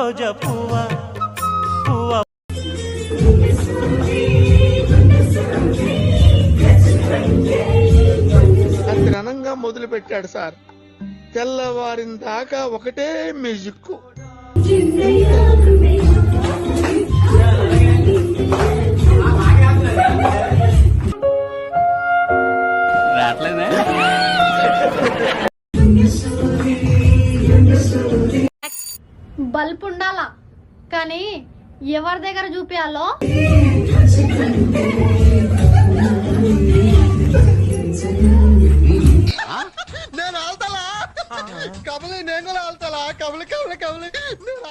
రోజా పువ్వా పువ్వా. ఘనంగా మొదలు పెట్టాడు సార్. తెల్లవారిన దాకా ఒకటే మ్యూజిక్. బల్బ్ ఉండాలా కానీ ఎవరి దగ్గర చూపించాలో నేను ఆల్తలా కబలి, నేను కూడా ఆల్తలా కబలి కబలి కబలి. నేను